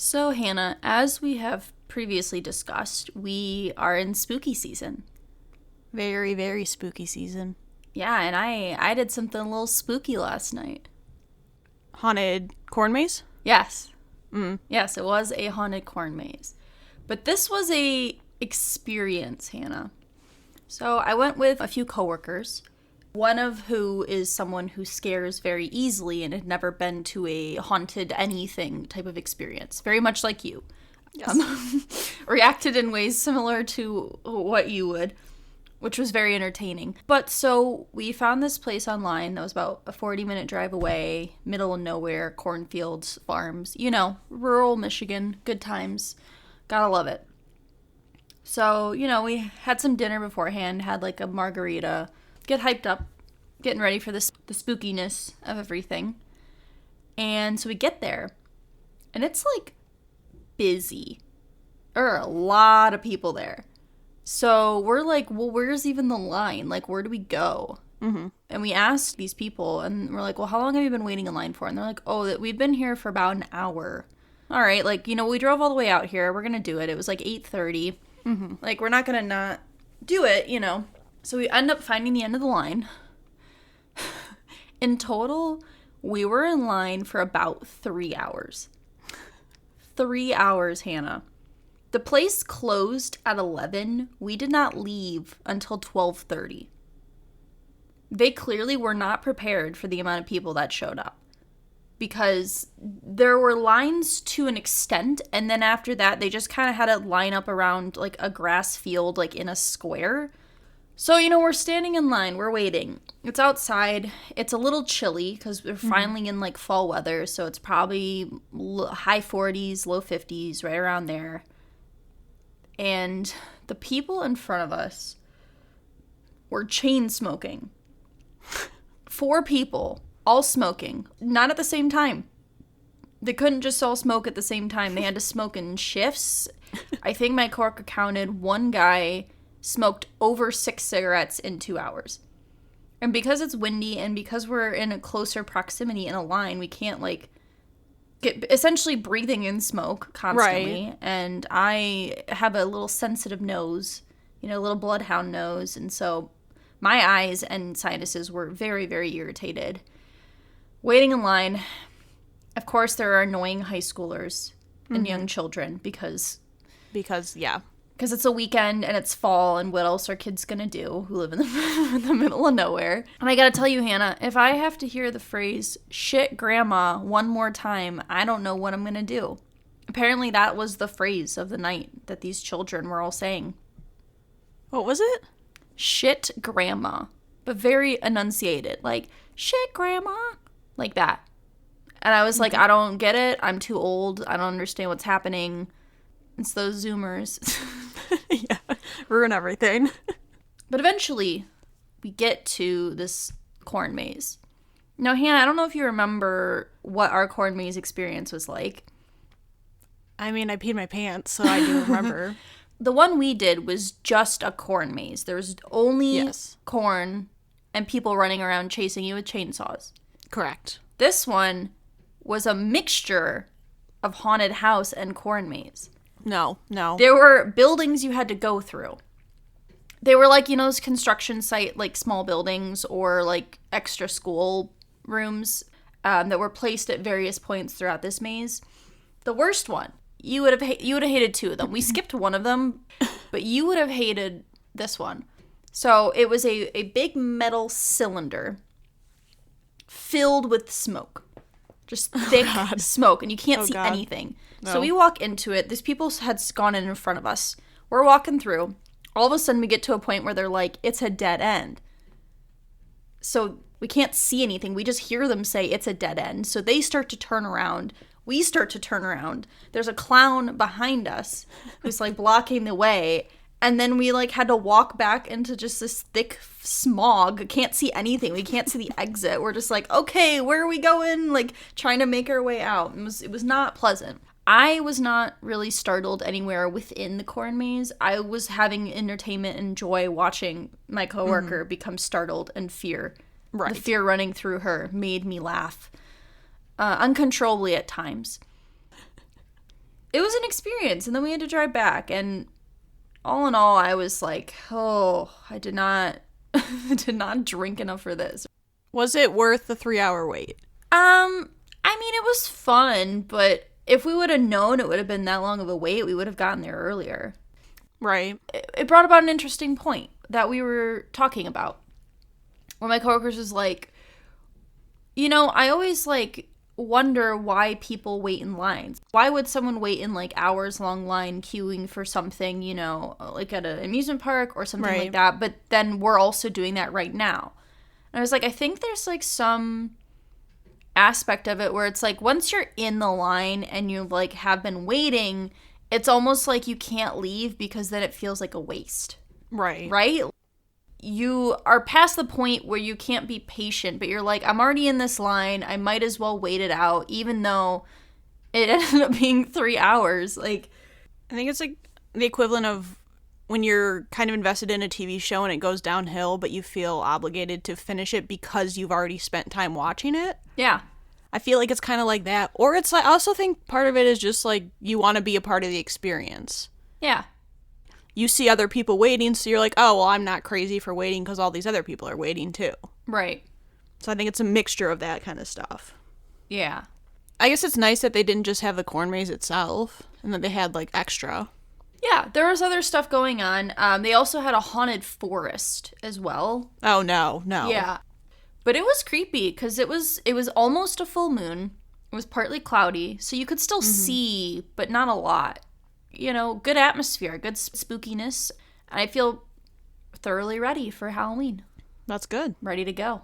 So, Hannah, as we have previously discussed, we are in spooky season. Very, very spooky season. Yeah, and I did something a little spooky last night. Haunted corn maze? Yes. Yes, it was a haunted corn maze. But this was a experience, Hannah. So, I went with a few coworkers, one of who is someone who scares very easily and had never been to a haunted anything type of experience, very much like you. Yes. Reacted in ways similar to what you would, which was very entertaining. But so we found this place online that was about a 40-minute drive away, middle of nowhere, cornfields, farms, rural Michigan, good times. Gotta love it. So, we had some dinner beforehand, had like a margarita, get hyped up, getting ready for the spookiness of everything. And so we get there, and it's like busy. There are a lot of people there. So we're like, well, where's even the line? Like, where do we go? Mm-hmm. And we asked these people, and we're like, well, how long have you been waiting in line for? And they're like, oh, that we've been here for about an hour. All right, like, we drove all the way out here. We're going to do it. It was like 8:30. Mm-hmm. Like, we're not going to not do it, So we end up finding the end of the line. In total, we were in line for about 3 hours. 3 hours, Hannah. The place closed at 11. We did not leave until 12:30. They clearly were not prepared for the amount of people that showed up. Because there were lines to an extent, and then after that, they just kind of had it line up around, like, a grass field, like, in a square. So, we're standing in line, we're waiting. It's outside. It's a little chilly, because we're finally in, like, fall weather, so it's probably high 40s, low 50s, right around there. And the people in front of us were chain smoking. 4 people. All smoking. Not at the same time. They couldn't just all smoke at the same time. They had to smoke in shifts. I think my coworker counted one guy smoked over 6 cigarettes in 2 hours. And because it's windy and because we're in a closer proximity in a line, we can't, like, get essentially breathing in smoke constantly. Right. And I have a little sensitive nose, a little bloodhound nose. And so my eyes and sinuses were very, very irritated. Waiting in line, of course, there are annoying high schoolers and young children because yeah. it's a weekend and it's fall, and what else are kids gonna do who live in the middle of nowhere? And I gotta tell you, Hannah, if I have to hear the phrase "shit grandma" one more time, I don't know what I'm gonna do. Apparently, that was the phrase of the night that these children were all saying. What was it? Shit grandma, but very enunciated, like shit grandma. Like that. And I was like, I don't get it. I'm too old. I don't understand what's happening. It's those Zoomers. Yeah. Ruin everything. But eventually, we get to this corn maze. Now, Hannah, I don't know if you remember what our corn maze experience was like. I mean, I peed my pants, so I do remember. The one we did was just a corn maze. There was only corn and people running around chasing you with chainsaws. Correct. This one was a mixture of haunted house and corn maze. No. There were buildings you had to go through. They were like, those construction site, like small buildings or like extra school rooms that were placed at various points throughout this maze. The worst one, you would have hated 2 of them. We skipped one of them, but you would have hated this one. So it was a big metal cylinder filled with smoke. Just thick smoke, and you can't see anything. No. So we walk into it. These people had gone in front of us. We're walking through. All of a sudden, we get to a point where they're like, it's a dead end. So we can't see anything. We just hear them say it's a dead end. So they start to turn around. We start to turn around. There's a clown behind us who's like blocking the way. And then we, like, had to walk back into just this thick smog. Can't see anything. We can't see the exit. We're just like, okay, where are we going? Like, trying to make our way out. It was not pleasant. I was not really startled anywhere within the corn maze. I was having entertainment and joy watching my coworker become startled and fear. Right. The fear running through her made me laugh uncontrollably at times. it was an experience. And then we had to drive back. And all in all, I was like, oh, I did not did not drink enough for this. Was it worth the 3-hour wait? I mean, it was fun, but if we would have known it would have been that long of a wait, we would have gotten there earlier. Right. It brought about an interesting point that we were talking about. Where my coworkers was like, you know, I always like wonder why people wait in lines. Why would someone wait in like hours long line queuing for something, you know, like at an amusement park or something like that, but then we're also doing that right now. And I was like, I think there's like some aspect of it where it's like once you're in the line and you like have been waiting, it's almost like you can't leave because then it feels like a waste. Right? You are past the point where you can't be patient, but you're like, I'm already in this line. I might as well wait it out, even though it ended up being 3 hours. Like, I think it's like the equivalent of when you're kind of invested in a TV show and it goes downhill, but you feel obligated to finish it because you've already spent time watching it. Yeah. I feel like it's kind of like that. Or it's like, I also think part of it is just like you want to be a part of the experience. Yeah. You see other people waiting, so you're like, oh, well, I'm not crazy for waiting because all these other people are waiting too. Right. So I think it's a mixture of that kind of stuff. Yeah. I guess it's nice that they didn't just have the corn maze itself and that they had like extra. Yeah, there was other stuff going on. They also had a haunted forest as well. Oh, no. Yeah. But it was creepy because it was almost a full moon. It was partly cloudy, so you could still see, but not a lot. You know, good atmosphere, good spookiness. And I feel thoroughly ready for Halloween. That's good. Ready to go.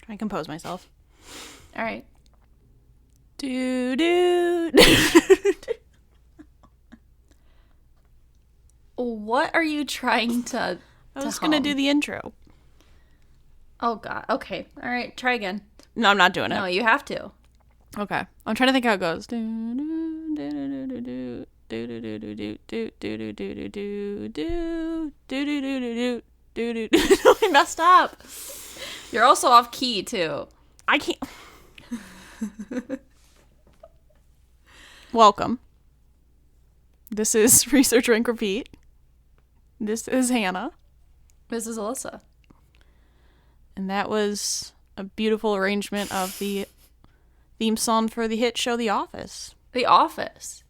Try and compose myself. All right. Do do. What are you trying to I was going to do the intro. Oh, God. Okay. All right. Try again. No, I'm not doing it. No, you have to. Okay. I'm trying to think how it goes. I messed up. You're also off key, too. I can't. Welcome. This is Research Rank Repeat. This is Hannah. This is Alyssa. And that was a beautiful arrangement of the theme song for the hit show The Office. The Office.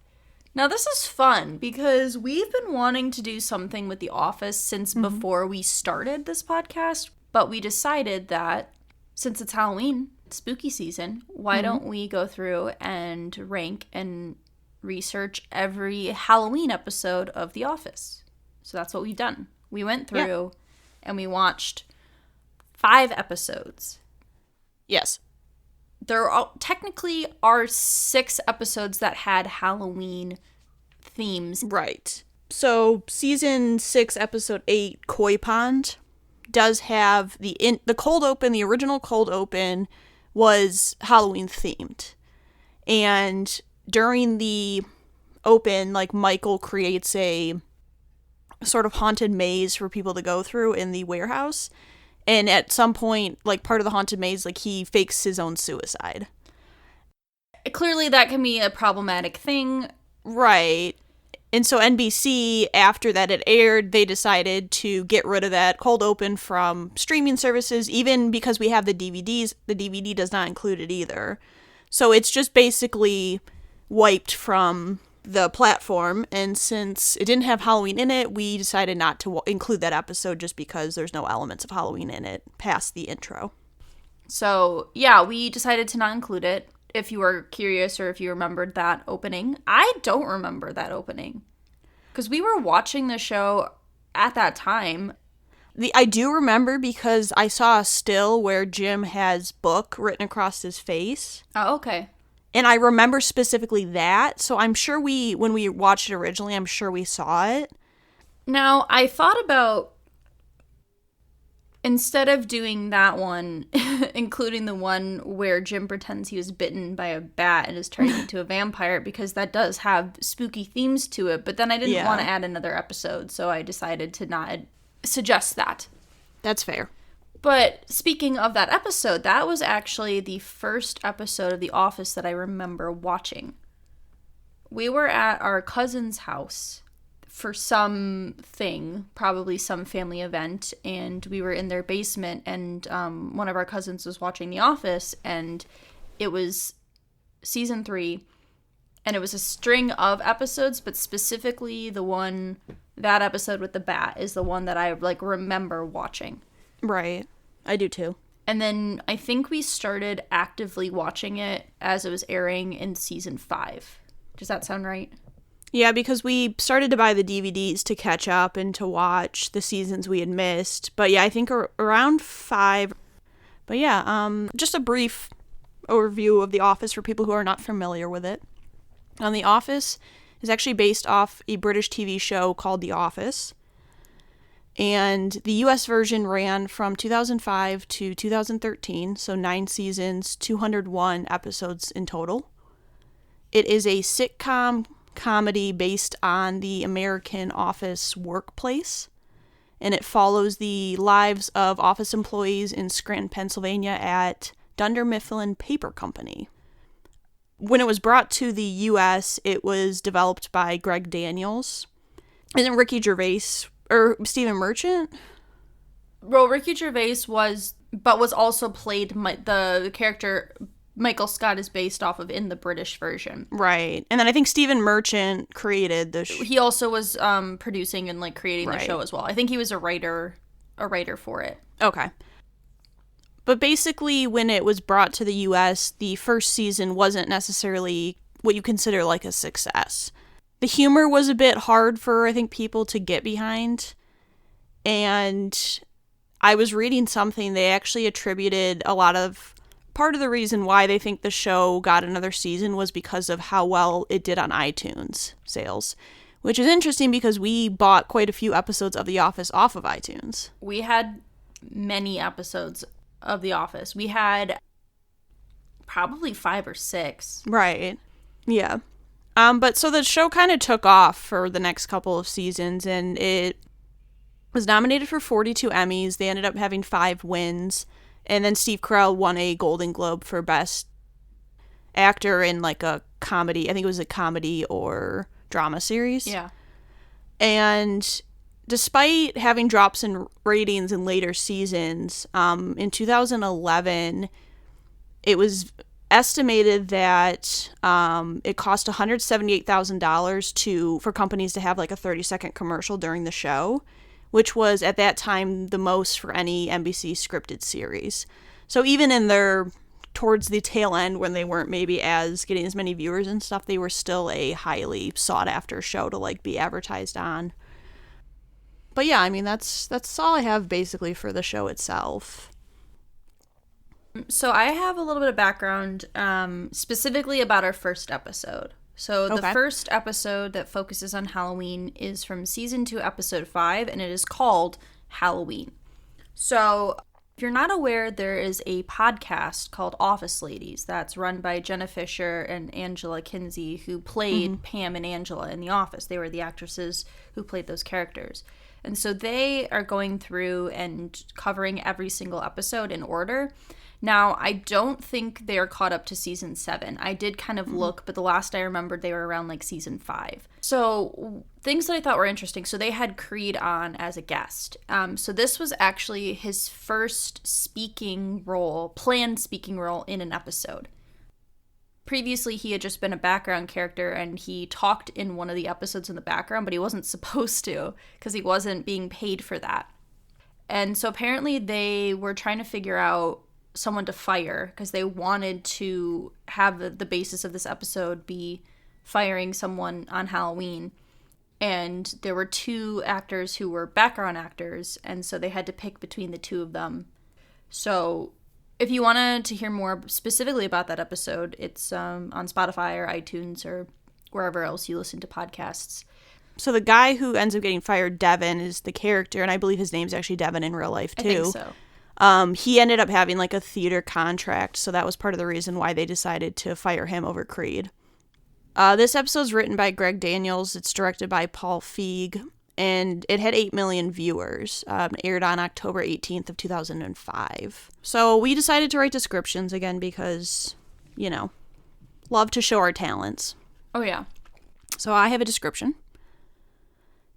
Now, this is fun because we've been wanting to do something with The Office since before we started this podcast, but we decided that since it's Halloween, spooky season, why don't we go through and rank and research every Halloween episode of The Office? So that's what we've done. We went through and we watched 5 episodes. Yes. There technically are 6 episodes that had Halloween themes. Right. So season 6, episode 8, Koi Pond, does have the cold open. The original cold open was Halloween themed, and during the open, like, Michael creates a sort of haunted maze for people to go through in the warehouse. And at some point, like, part of the haunted maze, like, he fakes his own suicide. Clearly, that can be a problematic thing. Right. And so NBC, after that had aired, they decided to get rid of that cold open from streaming services, even because we have the DVDs. The DVD does not include it either. So it's just basically wiped from the platform, and since it didn't have Halloween in it, we decided not to include that episode just because there's no elements of Halloween in it past the intro. So, yeah, we decided to not include it. If you were curious or if you remembered that opening. I don't remember that opening. Because we were watching the show at that time. I do remember because I saw a still where Jim has book written across his face. Oh, okay. And I remember specifically that, so I'm sure when we watched it originally, I'm sure we saw it. Now, I thought about Instead of doing that one, including the one where Jim pretends he was bitten by a bat and is turning into a vampire, because that does have spooky themes to it, but then I didn't want to add another episode, so I decided to not suggest that. That's fair. But speaking of that episode, that was actually the first episode of The Office that I remember watching. We were at our cousin's house for something, probably some family event, and we were in their basement, and one of our cousins was watching The Office, and it was season 3, and it was a string of episodes, but specifically that episode with the bat is the one that I remember watching. Right. I do too. And then I think we started actively watching it as it was airing in season 5. Does that sound right? Yeah, because we started to buy the DVDs to catch up and to watch the seasons we had missed. But yeah, I think around 5. But yeah, just a brief overview of The Office for people who are not familiar with it. The Office is actually based off a British TV show called The Office. And the US version ran from 2005 to 2013, so 9 seasons, 201 episodes in total. It is a sitcom comedy based on the American office workplace, and it follows the lives of office employees in Scranton, Pennsylvania at Dunder Mifflin Paper Company. When it was brought to the US, it was developed by Greg Daniels. Isn't Ricky Gervais or Stephen Merchant? Well, Ricky Gervais was also played the character Michael Scott is based off of in the British version. Right. And then I think Stephen Merchant created the show. He also was producing and creating the show as well. I think he was a writer for it. Okay. But basically, when it was brought to the US, the first season wasn't necessarily what you consider a success. The humor was a bit hard for, I think, people to get behind. And I was reading something, they actually attributed part of the reason why they think the show got another season was because of how well it did on iTunes sales. Which is interesting because we bought quite a few episodes of The Office off of iTunes. We had many episodes of The Office. We had probably 5 or 6. Right. Yeah. But so the show kind of took off for the next couple of seasons, and it was nominated for 42 Emmys. They ended up having 5 wins. And then Steve Carell won a Golden Globe for Best Actor in a comedy. I think it was a comedy or drama series. Yeah. And despite having drops in ratings in later seasons, in 2011, it was estimated that it cost $178,000 for companies to have a 30-second commercial during the show, which was at that time the most for any NBC scripted series. So even towards the tail end, when they weren't maybe getting as many viewers and stuff, they were still a highly sought after show to be advertised on. But yeah, I mean that's all I have basically for the show itself. So I have a little bit of background specifically about our first episode. So the first episode that focuses on Halloween is from season 2, episode 5, and it is called Halloween. So if you're not aware, there is a podcast called Office Ladies that's run by Jenna Fisher and Angela Kinsey, who played Pam and Angela in The Office. They were the actresses who played those characters. And so they are going through and covering every single episode in order. Now, I don't think they are caught up to season 7. I did kind of look, but the last I remembered, they were around season 5. So things that I thought were interesting. So they had Creed on as a guest. So this was actually his first planned speaking role in an episode. Previously, he had just been a background character, and he talked in one of the episodes in the background, but he wasn't supposed to because he wasn't being paid for that. And so apparently they were trying to figure out someone to fire because they wanted to have the basis of this episode be firing someone on Halloween. And there were 2 actors who were background actors, and so they had to pick between the 2 of them. So if you wanted to hear more specifically about that episode, it's on Spotify or iTunes or wherever else you listen to podcasts. So the guy who ends up getting fired, Devin, is the character, and I believe his name's actually Devin in real life, too. I think so. He ended up having, like, a theater contract, so that was part of the reason why they decided to fire him over Creed. This episode's written by Greg Daniels. It's directed by Paul Feig, and it had 8 million viewers. Aired on October 18th of 2005. So we decided to write descriptions again because, you know, love to show our talents. Oh, yeah. So I have a description.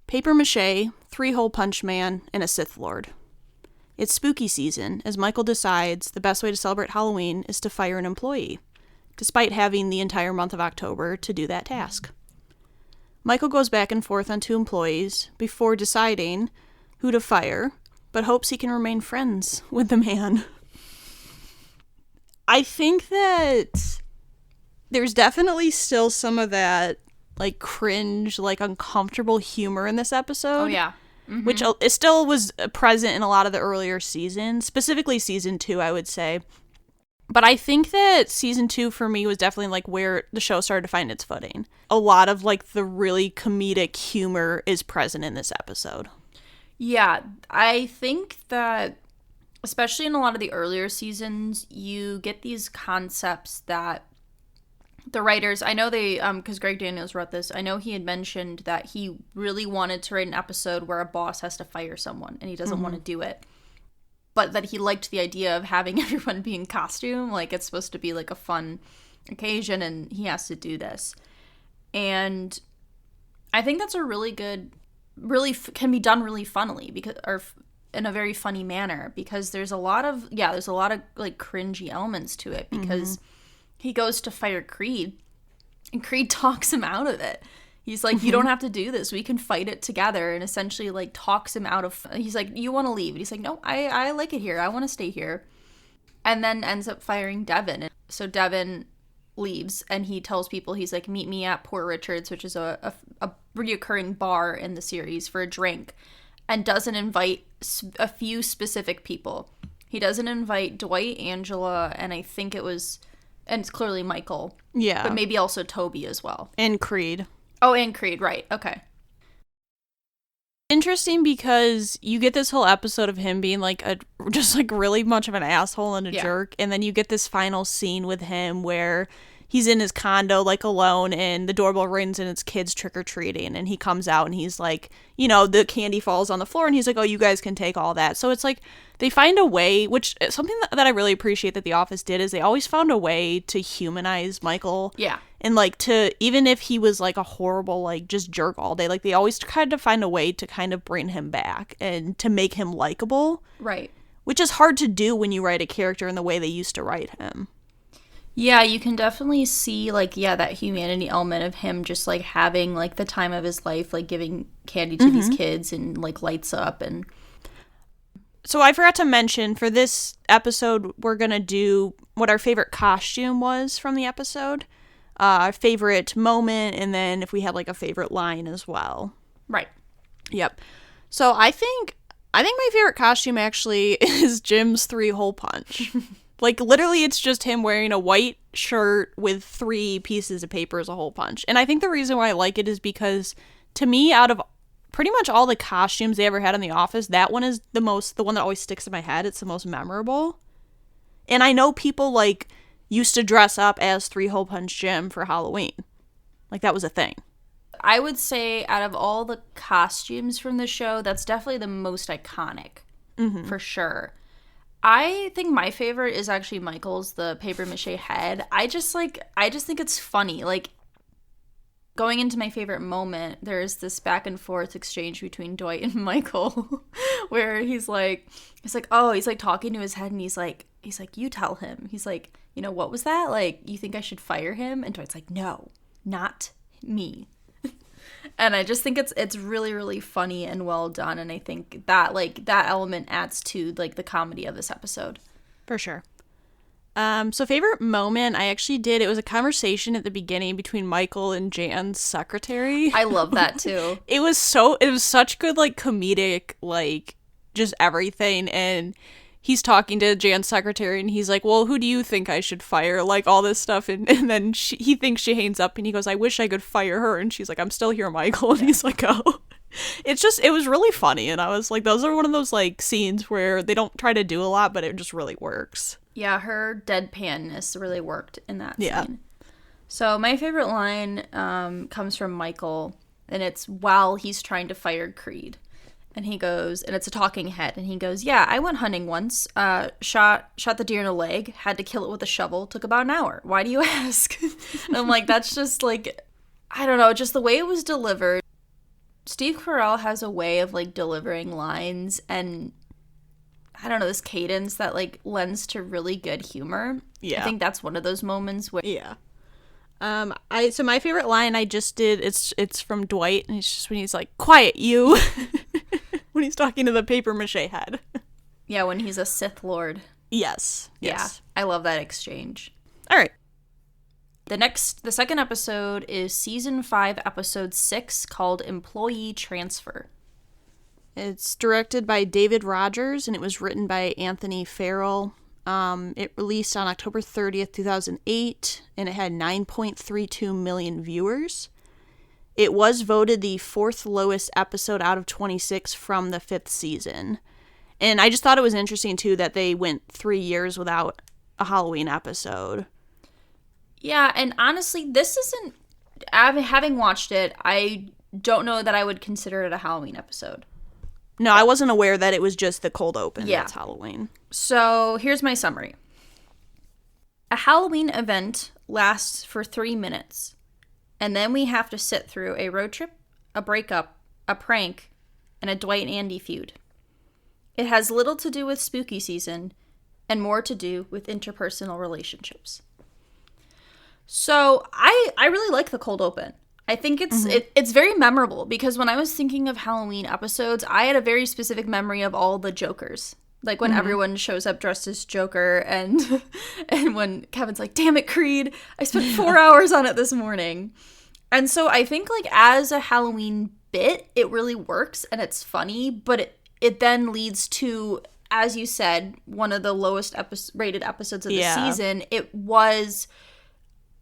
Paper mache, 3-hole punch man, and a Sith Lord. It's spooky season, as Michael decides the best way to celebrate Halloween is to fire an employee, despite having the entire month of October to do that task. Michael goes back and forth on 2 employees before deciding who to fire, but hopes he can remain friends with the man. I think that there's definitely still some of that, like, cringe, like, uncomfortable humor in this episode. Oh, yeah. Mm-hmm. Which it still was present in a lot of the earlier seasons, specifically season 2, I would say. But I think that season 2 for me was definitely, like, where the show started to find its footing. A lot of, like, the really comedic humor is present in this episode. Yeah, I think that, especially in a lot of the earlier seasons, you get these concepts that the writers, I know they, because Greg Daniels wrote this, I know he had mentioned that he really wanted to write an episode where a boss has to fire someone, and he doesn't want to do it. But that he liked the idea of having everyone be in costume, like it's supposed to be like a fun occasion, and he has to do this. And I think that's a really good, can be done really funnily, because, or in a very funny manner, because there's a lot of like cringy elements to it, because he goes to fire Creed, and Creed talks him out of it. He's like, you don't have to do this. We can fight it together, and essentially, like, talks him out of... He's like, you want to leave? And he's like, no, I like it here. I want to stay here. And then ends up firing Devin. So Devin leaves, and he tells people, he's like, meet me at Poor Richard's, which is a reoccurring bar in the series, for a drink, and doesn't invite a few specific people. He doesn't invite Dwight, Angela, and I think it was... And it's clearly Michael. Yeah. But maybe also Toby as well. And Creed. Oh, and Creed, right. Okay. Interesting because you get this whole episode of him being like just like really much of an asshole and a jerk, and then you get this final scene with him where he's in his condo like alone, and the doorbell rings and it's kids trick-or-treating, and he comes out and he's like, you know, the candy falls on the floor and he's like, oh, you guys can take all that. So it's like they find a way, which something that I really appreciate that The Office did, is they always found a way to humanize Michael. Yeah. And like, to, even if he was like a horrible, like, just jerk all day, like they always kind of find a way to kind of bring him back and to make him likable. Right. Which is hard to do when you write a character in the way they used to write him. Yeah, you can definitely see, like, yeah, that humanity element of him just, like, having, like, the time of his life, like, giving candy to these kids and, like, lights up. And so I forgot to mention, for this episode, we're going to do what our favorite costume was from the episode, our favorite moment, and then if we had, like, a favorite line as well. Right. Yep. So I think my favorite costume actually is Jim's 3-hole punch. Like, literally, it's just him wearing a white shirt with 3 pieces of paper as a hole punch. And I think the reason why I like it is because, to me, out of pretty much all the costumes they ever had in The Office, that one is the one that always sticks in my head. It's the most memorable. And I know people, like, used to dress up as 3-hole punch Jim for Halloween. Like, that was a thing. I would say, out of all the costumes from the show, that's definitely the most iconic, for sure. I think my favorite is actually Michael's, the paper mache head. I just think it's funny. Like, going into my favorite moment, there's this back and forth exchange between Dwight and Michael where he's like talking to his head, and he's like, you tell him. He's like, you know, what was that? Like, you think I should fire him? And Dwight's like, no, not me. And I just think it's really, really funny and well done. And I think that, like, that element adds to, like, the comedy of this episode. For sure. So favorite moment, I actually did. It was a conversation at the beginning between Michael and Jan's secretary. I love that too. It was such good, like, comedic, like, just everything. And he's talking to Jan's secretary, and he's like, well, who do you think I should fire? Like, all this stuff. And then he thinks she hangs up, and he goes, I wish I could fire her. And she's like, I'm still here, Michael. And he's like, oh. It was really funny. And I was like, those are one of those, like, scenes where they don't try to do a lot, but it just really works. Yeah, her deadpanness really worked in that Yeah. scene. So my favorite line comes from Michael, and it's while he's trying to fire Creed. And he goes, and it's a talking head, and he goes, yeah, I went hunting once, shot the deer in the leg, had to kill it with a shovel, took about an hour. Why do you ask? And I'm like, that's just, like, I don't know, just the way it was delivered. Steve Carell has a way of, like, delivering lines, and I don't know, this cadence that, like, lends to really good humor. Yeah. I think that's one of those moments where... Yeah. So my favorite line I just did, it's from Dwight, and it's just when he's like, quiet, you. When he's talking to the paper mache head. Yeah, when he's a Sith Lord. Yes. Yeah, I love that exchange. All right. The second episode is season 5, episode 6, called Employee Transfer. It's directed by David Rogers, and it was written by Anthony Farrell. It released on October 30th, 2008, and it had 9.32 million viewers. It was voted the 4th lowest episode out of 26 from the 5th season. And I just thought it was interesting, too, that they went 3 years without a Halloween episode. Yeah, and honestly, this isn't... Having watched it, I don't know that I would consider it a Halloween episode. No, I wasn't aware that it was just the cold open. Yeah. That's Halloween. So, here's my summary. A Halloween event lasts for 3 minutes, and then we have to sit through a road trip, a breakup, a prank, and a Dwight and Andy feud. It has little to do with spooky season, and more to do with interpersonal relationships. So, I really like the cold open. I think it's very memorable, because when I was thinking of Halloween episodes, I had a very specific memory of all the Jokers. Like when everyone shows up dressed as Joker, and when Kevin's like, damn it, Creed, I spent 4 hours on it this morning. And so I think, like, as a Halloween bit, it really works and it's funny, but it then leads to, as you said, one of the lowest rated episodes of the season.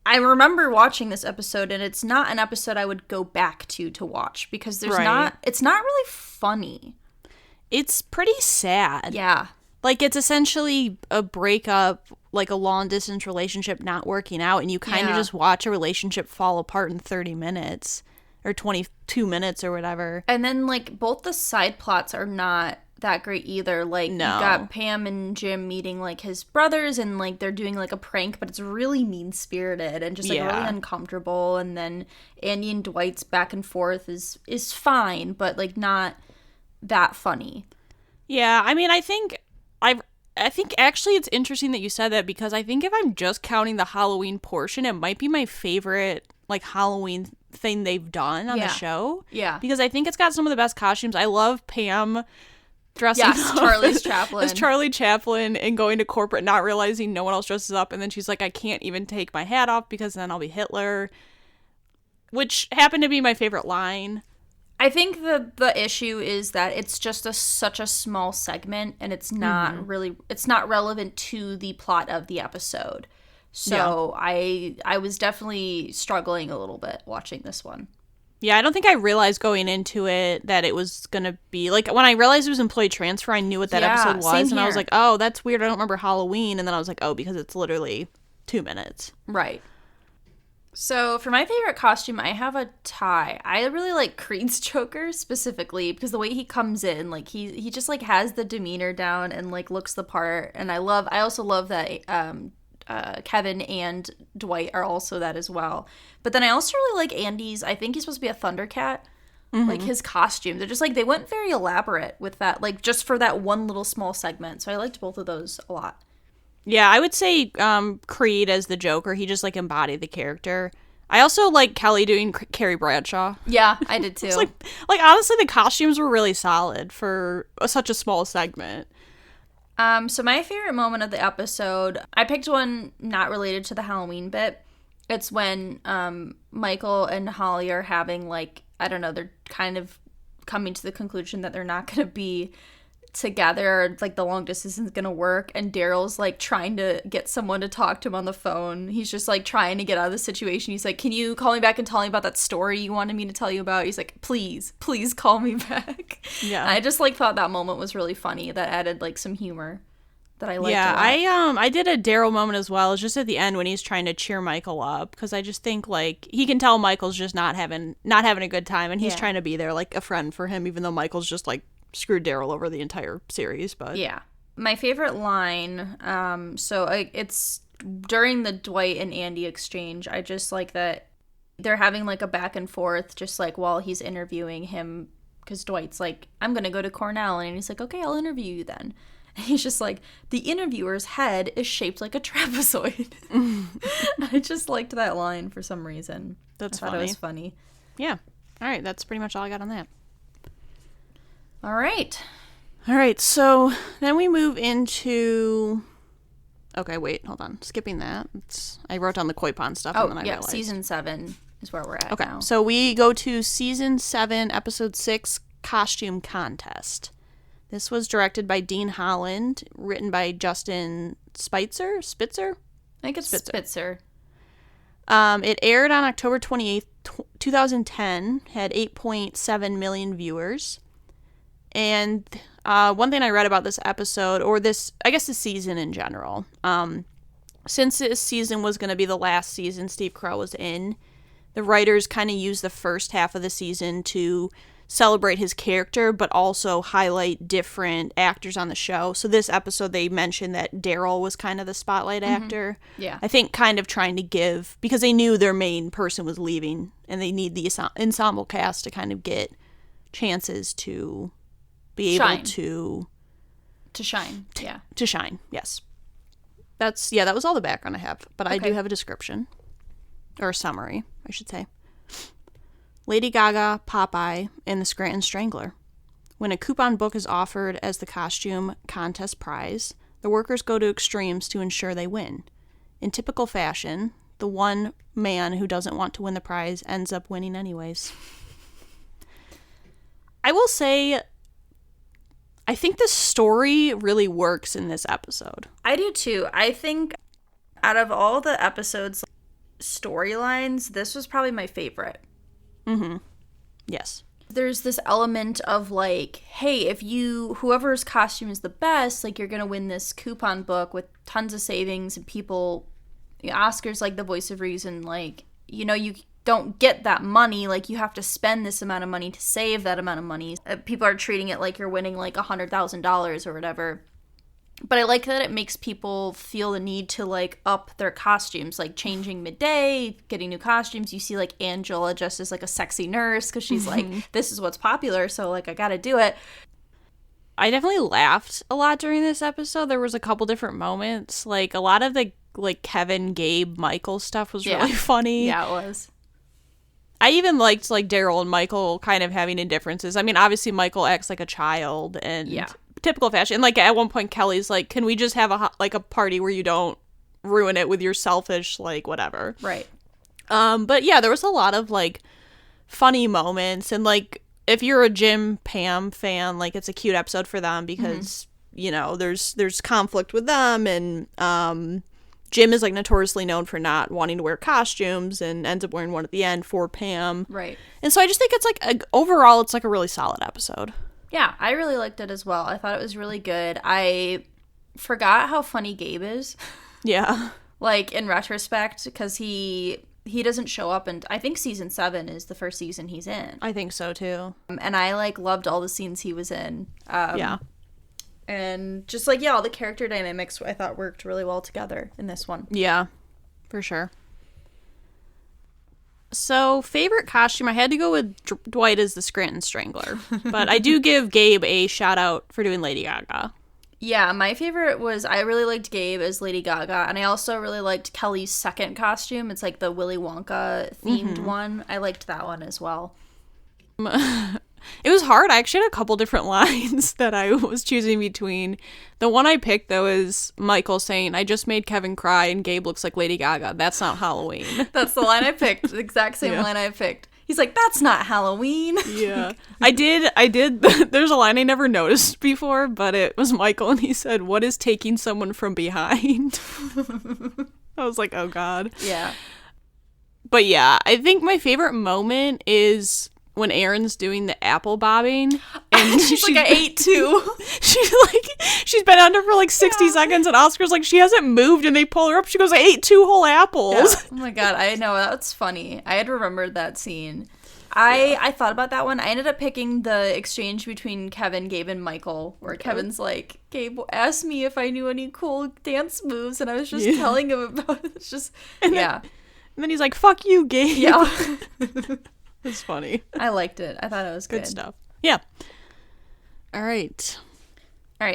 I remember watching this episode, and it's not an episode I would go back to watch, because it's not really funny. It's pretty sad. Yeah. Like, it's essentially a breakup, like a long-distance relationship not working out, and you kind of just watch a relationship fall apart in 30 minutes, or 22 minutes, or whatever. And then, like, both the side plots are not that great either. Like, no. You've got Pam and Jim meeting, like, his brothers, and, like, they're doing, like, a prank, but it's really mean-spirited and just, like, really uncomfortable. And then Andy and Dwight's back and forth is fine, but, like, not that funny. Yeah, I mean, I think actually it's interesting that you said that, because I think if I'm just counting the Halloween portion, it might be my favorite, like, Halloween thing they've done on the show. Yeah. Because I think it's got some of the best costumes. I love Pam dressing up as Charlie Chaplin and going to corporate, not realizing no one else dresses up, and then she's like, I can't even take my hat off because then I'll be Hitler, which happened to be my favorite line. I think the issue is that it's just such a small segment, and it's not it's not relevant to the plot of the episode. So I was definitely struggling a little bit watching this one. Yeah, I don't think I realized going into it that it was going to be, like, when I realized it was Employee Transfer, I knew what that episode was, and I was like, oh, that's weird, I don't remember Halloween, and then I was like, oh, because it's literally 2 minutes. Right. So, for my favorite costume, I have a tie. I really like Creed's Joker specifically, because the way he comes in, like, he just, like, has the demeanor down and, like, looks the part, and I also love that Kevin and Dwight are also that as well. But then I also really like Andy's, I think he's supposed to be a Thundercat, like, his costume. They're just, like, they went very elaborate with that, like, just for that one little small segment. So I liked both of those a lot. Yeah, I would say Creed as the Joker. He just, like, embodied the character. I also like Kelly doing Carrie Bradshaw. Yeah, I did too. It's like honestly, the costumes were really solid for such a small segment. So my favorite moment of the episode, I picked one not related to the Halloween bit. It's when Michael and Holly are having, like, I don't know, they're kind of coming to the conclusion that they're not going to be together, like the long distance isn't gonna work, and Daryl's like trying to get someone to talk to him on the phone. He's just like trying to get out of the situation. He's like, can you call me back and tell me about that story you wanted me to tell you about? He's like, please call me back. Yeah. And I just like thought that moment was really funny. That added like some humor that I liked Yeah, a lot. I did a Daryl moment as well. It's just at the end when he's trying to cheer Michael up, because I just think like he can tell Michael's just not having a good time, and he's trying to be there like a friend for him, even though Michael's just like screwed Daryl over the entire series. But yeah, my favorite line. It's during the Dwight and Andy exchange. I just like that they're having like a back and forth, just like while he's interviewing him, because Dwight's like, I'm gonna go to Cornell, and he's like, okay, I'll interview you then. And he's just like, the interviewer's head is shaped like a trapezoid. I just liked that line for some reason. That's I thought funny. it was funny. Yeah. All right, that's pretty much all I got on that. All right. All right, so then we move into... Okay, wait, hold on. Skipping that. I wrote down the Koi Pond stuff, and then I realized. Season 7 is where we're at now. Okay, so we go to Season 7, Episode 6, Costume Contest. This was directed by Dean Holland, written by Justin Spitzer? I think it's Spitzer. It aired on October 28th, 2010, had 8.7 million viewers. And one thing I read about this episode, or this season in general, since this season was going to be the last season Steve Carell was in, the writers kind of used the first half of the season to celebrate his character, but also highlight different actors on the show. So this episode, they mentioned that Daryl was kind of the spotlight actor. Yeah. I think kind of trying to give, because they knew their main person was leaving, and they need the ensemble cast to kind of get chances to be able to shine. Yeah. To shine, yes. That was all the background I have, but I do have a description, or a summary, I should say. Lady Gaga, Popeye, and the Scranton Strangler. When a coupon book is offered as the costume contest prize, the workers go to extremes to ensure they win. In typical fashion, the one man who doesn't want to win the prize ends up winning anyways. I will say, I think the story really works in this episode. I do too. I think out of all the episodes' storylines, this was probably my favorite. Mm-hmm. Yes. There's this element of like, hey, if whoever's costume is the best, like you're going to win this coupon book with tons of savings, and people, Oscar's like the voice of reason, like, you don't get that money, like you have to spend this amount of money to save that amount of money. People are treating it like you're winning like $100,000 or whatever. But I like that it makes people feel the need to like up their costumes, like changing midday, getting new costumes. You see like Angela dressed as like a sexy nurse because she's like, this is what's popular, so like I gotta do it. I definitely laughed a lot during this episode. There was a couple different moments. Like a lot of the like Kevin, Gabe, Michael stuff was really funny. Yeah, it was. I even liked like Daryl and Michael kind of having differences. I mean, obviously Michael acts like a child, and typical fashion. And like at one point Kelly's like, can we just have a party where you don't ruin it with your selfish like whatever. Right. But yeah, there was a lot of like funny moments, and like if you're a Jim Pam fan, like it's a cute episode for them because there's conflict with them, and Jim is like notoriously known for not wanting to wear costumes and ends up wearing one at the end for Pam. Right. And so I just think it's like overall it's like a really solid episode. Yeah, I really liked it as well. I thought it was really good. I forgot how funny Gabe is. Yeah. Like in retrospect, because he doesn't show up, and I think season 7 is the first season he's in. I think so too. And I like loved all the scenes he was in. Yeah. And just like, all the character dynamics I thought worked really well together in this one. Yeah, for sure. So, favorite costume, I had to go with Dwight as the Scranton Strangler. But I do give Gabe a shout out for doing Lady Gaga. Yeah, my favorite was, I really liked Gabe as Lady Gaga. And I also really liked Kelly's second costume. It's like the Willy Wonka themed one. I liked that one as well. It was hard. I actually had a couple different lines that I was choosing between. The one I picked, though, is Michael saying, I just made Kevin cry and Gabe looks like Lady Gaga. That's not Halloween. That's the line I picked. The exact same line I picked. He's like, that's not Halloween. Yeah. I did. There's a line I never noticed before, but it was Michael, and he said, "What is taking someone from behind?" I was like, oh, God. Yeah. But yeah, I think my favorite moment is when Erin's doing the apple bobbing. And she's like, I ate too. She's been under for like 60 seconds, and Oscar's like, she hasn't moved, and they pull her up. She goes, I ate 2 whole apples. Yeah. Oh my God, I know, that's funny. I had remembered that scene. I thought about that one. I ended up picking the exchange between Kevin, Gabe, and Michael, where Kevin's like, Gabe asked me if I knew any cool dance moves, and I was just telling him about it. It's just, and then he's like, fuck you, Gabe. Yeah. It's funny. I liked it. I thought it was good. Good stuff. Yeah. All right,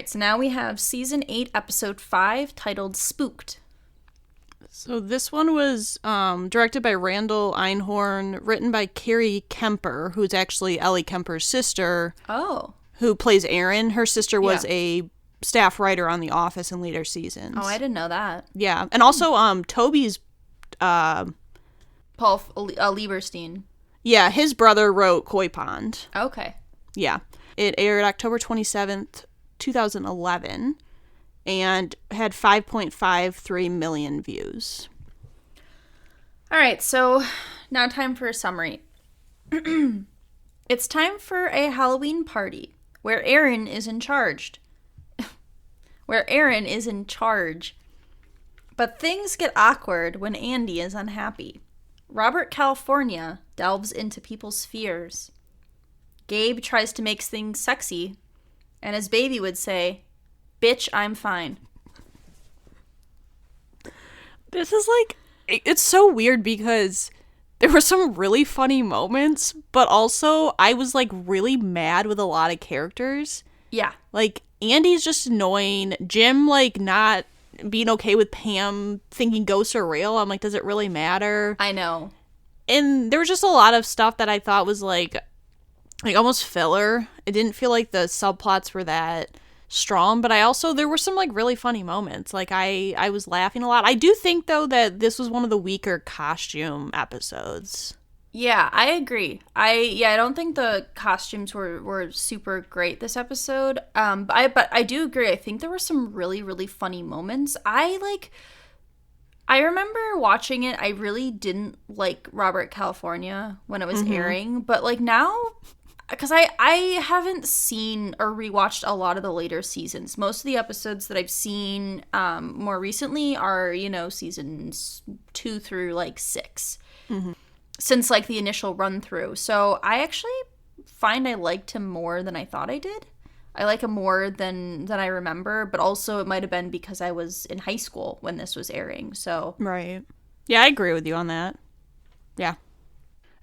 so now we have Season 8, Episode 5, titled Spooked. So this one was directed by Randall Einhorn, written by Carrie Kemper, who's actually Ellie Kemper's sister. Oh. Who plays Erin. Her sister was a staff writer on The Office in later seasons. Oh, I didn't know that. Yeah. And also Toby's... Paul Lieberstein. Yeah, his brother wrote Koi Pond. Okay. Yeah. It aired October 27th, 2011, and had 5.53 million views. All right, so now time for a summary. It's time for a Halloween party where Erin is in charge. But things get awkward when Andy is unhappy. Robert California delves into people's fears. Gabe tries to make things sexy, and as Baby would say, bitch, I'm fine. This is like, it's so weird because there were some really funny moments, but also I was like really mad with a lot of characters. Yeah. Like, Andy's just annoying. Jim, like, not being okay with Pam thinking ghosts are real. I'm like, does it really matter? I know. And there was just a lot of stuff that I thought was like almost filler. It didn't feel like the subplots were that strong, but there were some like really funny moments. Like I was laughing a lot. I do think though that this was one of the weaker costume episodes. Yeah, I agree. I don't think the costumes were super great this episode. But I do agree. I think there were some really, really funny moments. I remember watching it. I really didn't like Robert California when it was airing, but like now, because I haven't seen or rewatched a lot of the later seasons. Most of the episodes that I've seen more recently are, seasons 2 through like 6. Mm-hmm. Since like the initial run through. So I actually find I liked him more than I thought I did. I like him more than I remember, but also it might have been because I was in high school when this was airing. So right. Yeah, I agree with you on that. Yeah.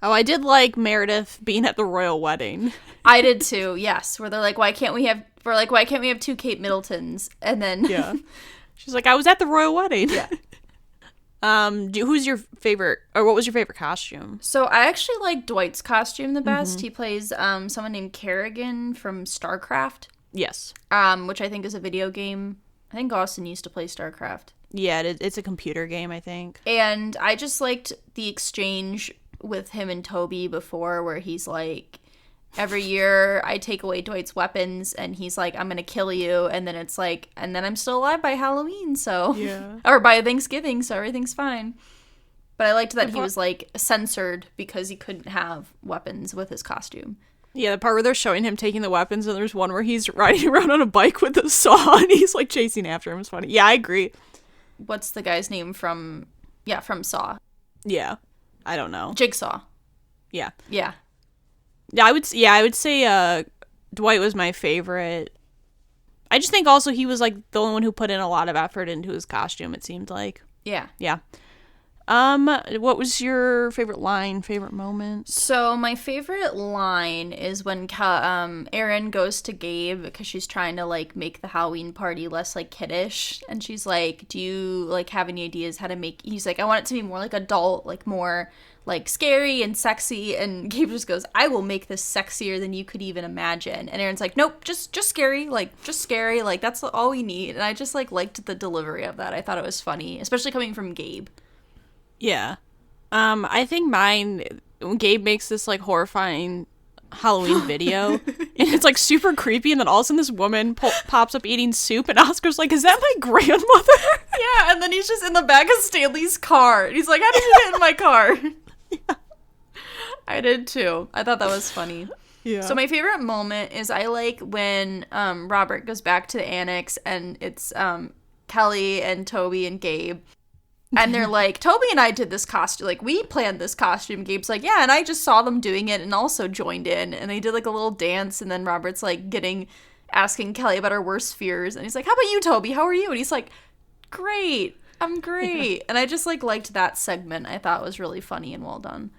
Oh, I did like Meredith being at the royal wedding. I did too. Yes, where they're like, why can't we have 2 Kate Middletons? And then yeah. She's like, I was at the royal wedding. Yeah. Who's your favorite, or what was your favorite costume? So I actually like Dwight's costume the best. Mm-hmm. He plays someone named Kerrigan from StarCraft. Yes. Which I think is a video game. I think Austin used to play StarCraft. Yeah, it's a computer game, I think. And I just liked the exchange with him and Toby before, where he's like, every year I take away Dwight's weapons, and he's like, I'm gonna kill you, and then it's like, and then I'm still alive by Halloween, so yeah, or by Thanksgiving, so everything's fine. But I liked that he was like censored because he couldn't have weapons with his costume. Yeah, the part where they're showing him taking the weapons, and there's one where he's riding around on a bike with a saw, and he's like chasing after him. It's funny. Yeah, I agree. What's the guy's name from Saw? Yeah, I don't know. Jigsaw. Yeah. Yeah. Yeah, I would say Dwight was my favorite. I just think also he was like the only one who put in a lot of effort into his costume, it seemed like. Yeah. Yeah. What was your favorite line, favorite moment? So my favorite line is when Erin goes to Gabe because she's trying to like make the Halloween party less like kiddish, and she's like, "Do you like have any ideas how to make?" He's like, "I want it to be more like adult, like more like scary and sexy." And Gabe just goes, "I will make this sexier than you could even imagine." And Erin's like, "Nope, just scary, like just scary, like that's all we need." And I just like liked the delivery of that. I thought it was funny, especially coming from Gabe. Yeah. I think mine, when Gabe makes this like horrifying Halloween video, and it's like super creepy, and then all of a sudden this woman pops up eating soup, and Oscar's like, "Is that my grandmother?" Yeah, and then he's just in the back of Stanley's car. And he's like, "How did you get in my car?" Yeah. I did too. I thought that was funny. Yeah. So my favorite moment is I like when Robert goes back to the annex, and it's Kelly and Toby and Gabe. And they're like, Toby and I did this costume. Like, we planned this costume. Gabe's like, yeah, and I just saw them doing it and also joined in. And they did, like, a little dance. And then Robert's, like, asking Kelly about her worst fears. And he's like, how about you, Toby? How are you? And he's like, great. I'm great. And I just, like, liked that segment. I thought was really funny and well done.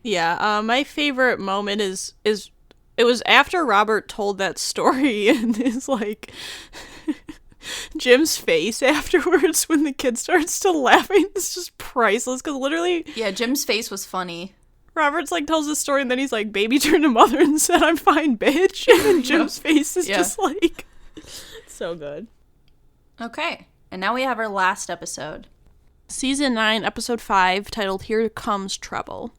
Yeah, my favorite moment is it was after Robert told that story, and is like... Jim's face afterwards when the kid starts to laughing is just priceless, because literally... Yeah, Jim's face was funny. Robert's like tells the story, and then he's like, baby turned to mother and said, I'm fine, bitch. And then Jim's face is just like... so good. Okay, and now we have our last episode. Season 9, episode 5, titled Here Comes Trouble.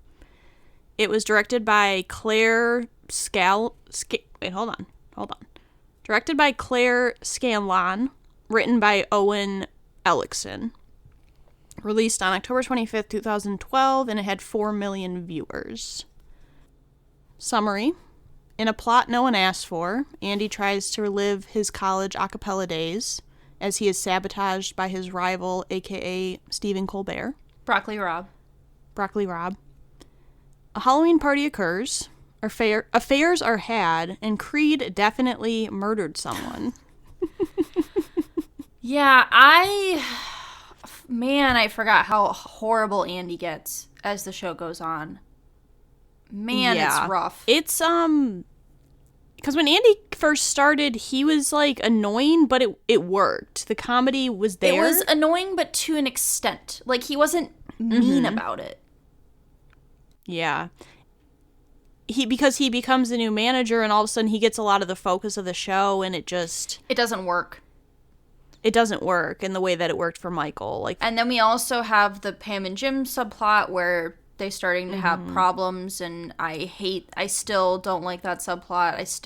It was directed by Claire Directed by Claire Scanlon, written by Owen Ellickson. Released on October 25th, 2012, and it had 4 million viewers. Summary. In a plot no one asked for, Andy tries to relive his college a cappella days as he is sabotaged by his rival, aka Stephen Colbert. Broccoli Rob. A Halloween party occurs. Affairs are had, and Creed definitely murdered someone. Yeah, I forgot how horrible Andy gets as the show goes on. Man, yeah. It's rough. It's, because when Andy first started, he was, like, annoying, but it worked. The comedy was there. It was annoying, but to an extent. Like, he wasn't mean about it. Yeah. Because he becomes the new manager, and all of a sudden he gets a lot of the focus of the show, and it doesn't work. It doesn't work in the way that it worked for Michael. And then we also have the Pam and Jim subplot where they're starting to have problems, and I still don't like that subplot. It's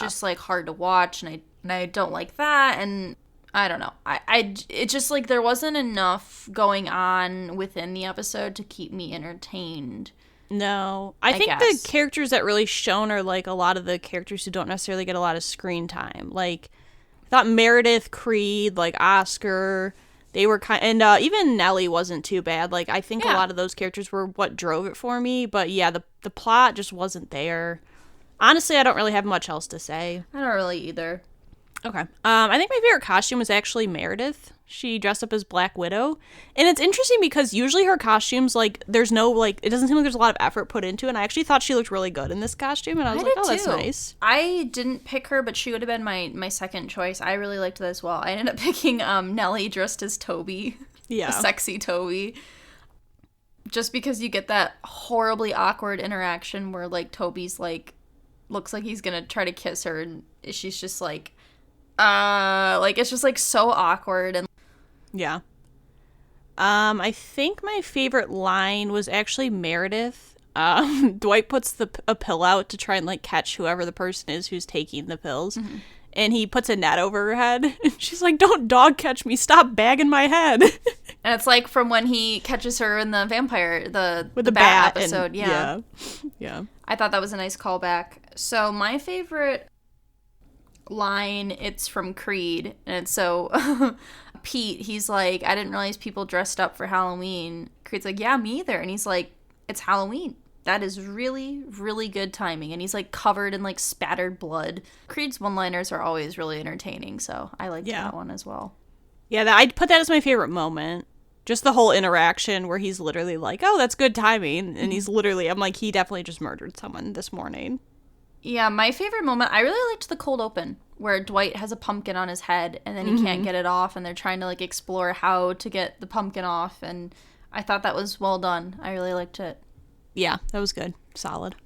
just like hard to watch, and I don't like that, and I don't know. It's just like there wasn't enough going on within the episode to keep me entertained. No. I think the characters that really shone are, like, a lot of the characters who don't necessarily get a lot of screen time. Like, I thought Meredith, Creed, like, Oscar, they were and even Nellie wasn't too bad. Like, I think a lot of those characters were what drove it for me. But, yeah, the plot just wasn't there. Honestly, I don't really have much else to say. I don't really either. Okay. I think my favorite costume was actually Meredith. She dressed up as Black Widow. And it's interesting because usually her costumes, like, there's no, like, it doesn't seem like there's a lot of effort put into it. And I actually thought she looked really good in this costume. And I was like, oh, that's nice. I didn't pick her, but she would have been my second choice. I really liked that as well. I ended up picking Nellie dressed as Toby. Yeah. Sexy Toby. Just because you get that horribly awkward interaction where, like, Toby's, like, looks like he's gonna try to kiss her. And she's just like, it's just, like, so awkward. And yeah. I think my favorite line was actually Meredith. Dwight puts a pill out to try and, like, catch whoever the person is who's taking the pills. Mm-hmm. And he puts a net over her head. And she's like, don't dog catch me. Stop bagging my head. And it's like from when he catches her in the vampire, the bat episode. Yeah. I thought that was a nice callback. So my favorite line, it's from Creed, and it's so Pete, he's like, I didn't realize people dressed up for Halloween. Creed's like, yeah, me either. And he's like, it's Halloween. That is really, really good timing. And he's, like, covered in, like, spattered blood. Creed's one-liners are always really entertaining, so I liked that one as well. Yeah, I'd put that as my favorite moment. Just the whole interaction where he's literally like, oh, that's good timing. And he's literally, I'm like, he definitely just murdered someone this morning. Yeah, my favorite moment, I really liked the cold open, where Dwight has a pumpkin on his head, and then he can't get it off, and they're trying to, like, explore how to get the pumpkin off, and I thought that was well done. I really liked it. Yeah, that was good. Solid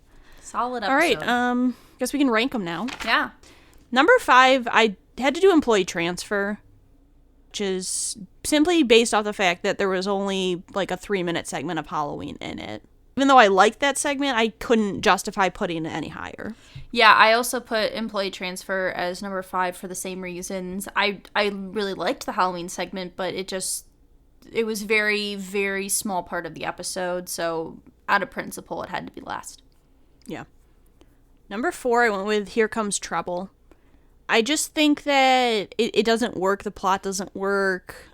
episode. All right, guess we can rank them now. Yeah. Number 5, I had to do employee transfer. which is simply based off the fact that there was only like a 3-minute segment of Halloween in it. Even though I liked that segment, I couldn't justify putting it any higher. Yeah, I also put Employee Transfer as number 5 for the same reasons. I really liked the Halloween segment, but it was very, very small part of the episode, so out of principle, it had to be last. Yeah. Number 4, I went with Here Comes Trouble. I just think that it doesn't work. The plot doesn't work.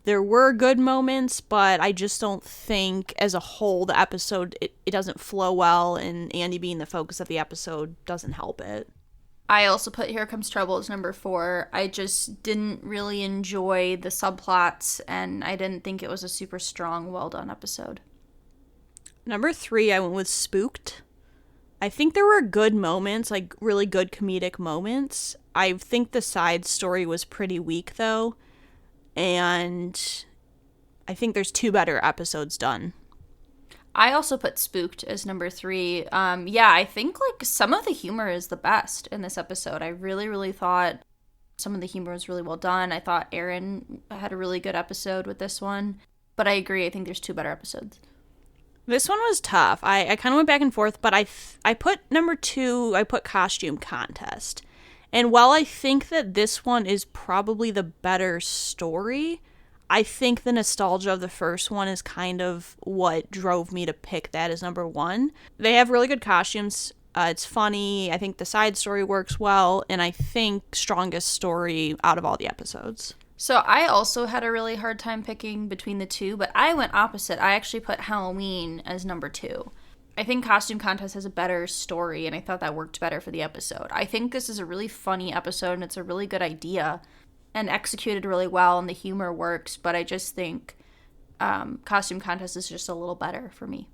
There were good moments, but I just don't think as a whole the episode, it doesn't flow well, and Andy being the focus of the episode doesn't help it. I also put Here Comes Trouble as number 4. I just didn't really enjoy the subplots, and I didn't think it was a super strong, well-done episode. Number 3, I went with Spooked. I think there were good moments, like really good comedic moments. I think the side story was pretty weak, though. And I think there's 2 better episodes done. I also put Spooked as number 3. Yeah, I think like some of the humor is the best in this episode. I really, really thought some of the humor was really well done. I thought Aaron had a really good episode with this one. But I agree, I think there's 2 better episodes. This one was tough. I kind of went back and forth, but I put number 2, I put Costume Contest. And while I think that this one is probably the better story, I think the nostalgia of the first one is kind of what drove me to pick that as number 1. They have really good costumes. It's funny. I think the side story works well. And I think strongest story out of all the episodes. So I also had a really hard time picking between the 2, but I went opposite. I actually put Halloween as number 2. I think Costume Contest has a better story, and I thought that worked better for the episode. I think this is a really funny episode, and it's a really good idea, and executed really well, and the humor works, but I just think Costume Contest is just a little better for me.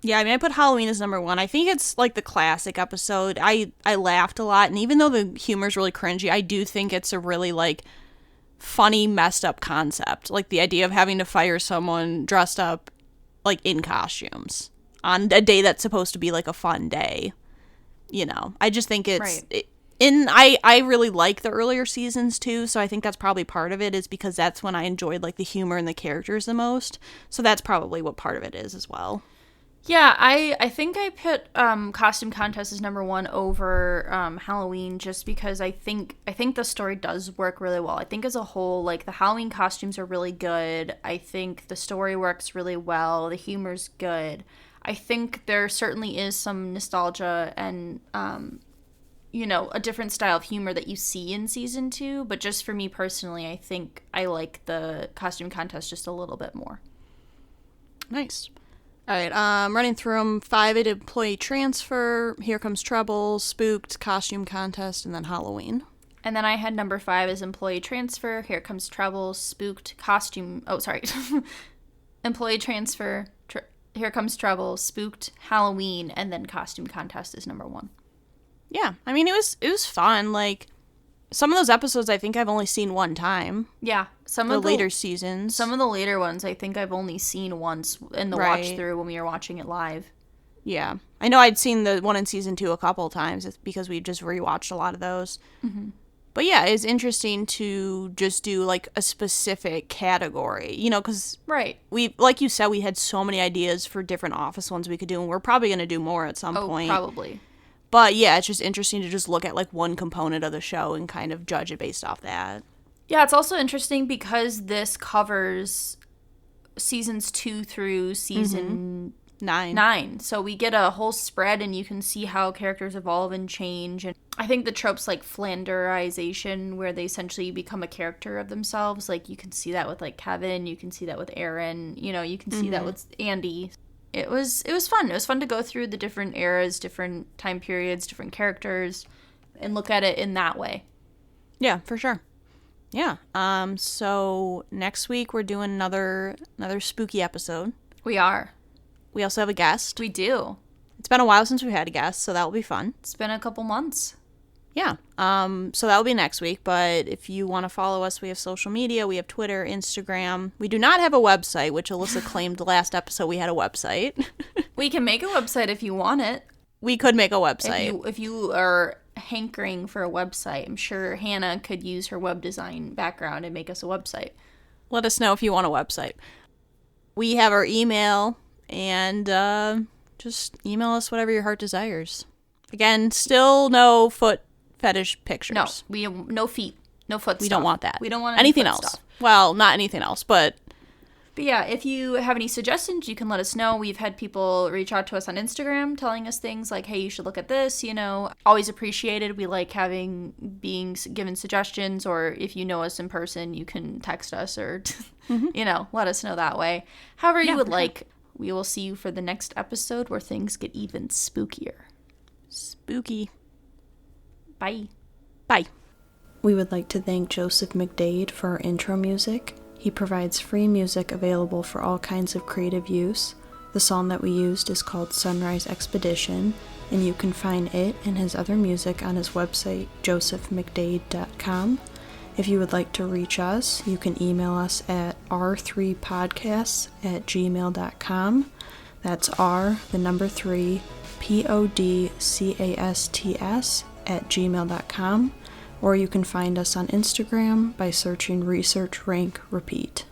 Yeah, I mean, I put Halloween as number 1. I think it's like the classic episode. I laughed a lot, and even though the humor's really cringy, I do think it's a really, like, funny, messed up concept. Like, the idea of having to fire someone dressed up, like, in costumes on a day that's supposed to be like a fun day. You know, I just think it's right. I really like the earlier seasons too, so I think that's probably part of it, is because that's when I enjoyed like the humor and the characters the most. So that's probably what part of it is as well. Yeah, I think I put Costume Contest as number 1 over Halloween, just because I think the story does work really well. I think as a whole, like, the Halloween costumes are really good. I think the story works really well. The humor's good. I think there certainly is some nostalgia and, a different style of humor that you see in season 2. But just for me personally, I think I like the Costume Contest just a little bit more. Nice. All right, running through them. 5, I did Employee Transfer, Here Comes Trouble, Spooked, Costume Contest, and then Halloween. And then I had number 5 as Employee Transfer, Here Comes Trouble, Spooked, Employee Transfer, Here Comes Trouble, Spooked, Halloween, and then Costume Contest is number 1. Yeah, I mean, it was fun. Like, some of those episodes I think I've only seen one time. Yeah, some of the later seasons. Some of the later ones I think I've only seen once in the watch through when we were watching it live. Yeah, I know I'd seen the one in season 2 a couple of times because we just rewatched a lot of those. Mm-hmm. But yeah, it's interesting to just do like a specific category, because we, like you said, we had so many ideas for different Office ones we could do, and we're probably going to do more at some point. Probably. But yeah, it's just interesting to just look at like one component of the show and kind of judge it based off that. Yeah, it's also interesting because this covers seasons 2 through season 9. So we get a whole spread, and you can see how characters evolve and change. And I think the tropes like Flanderization, where they essentially become a character of themselves, like you can see that with like Kevin, you can see that with Aaron, you can see that with Andy. It was fun. It was fun to go through the different eras, different time periods, different characters, and look at it in that way. Yeah, for sure. Yeah. So next week we're doing another spooky episode. We are. We also have a guest. We do. It's been a while since we had a guest, so that will be fun. It's been a couple months. Yeah. So that will be next week, but if you want to follow us, we have social media. We have Twitter, Instagram. We do not have a website, which Alyssa claimed last episode we had a website. We can make a website if you want it. We could make a website. If you hankering for a website. I'm sure Hannah could use her web design background and make us a website. Let us know if you want a website. We have our email, and just email us whatever your heart desires. Again, still no foot fetish pictures. No, no feet, no foot stuff. We don't want that. We don't want anything foot else. Stuff. Well, not anything else, but yeah, if you have any suggestions, you can let us know. We've had people reach out to us on Instagram telling us things like, hey, you should look at this, always appreciated. We like being given suggestions, or if you know us in person, you can text us or, let us know that way. However you would like. We will see you for the next episode where things get even spookier. Spooky. Bye. Bye. We would like to thank Joseph McDade for our intro music. He provides free music available for all kinds of creative use. The song that we used is called Sunrise Expedition, and you can find it and his other music on his website, josephmcdade.com. If you would like to reach us, you can email us at r3podcasts@gmail.com. That's R3, podcasts@gmail.com. Or you can find us on Instagram by searching Research Rank Repeat.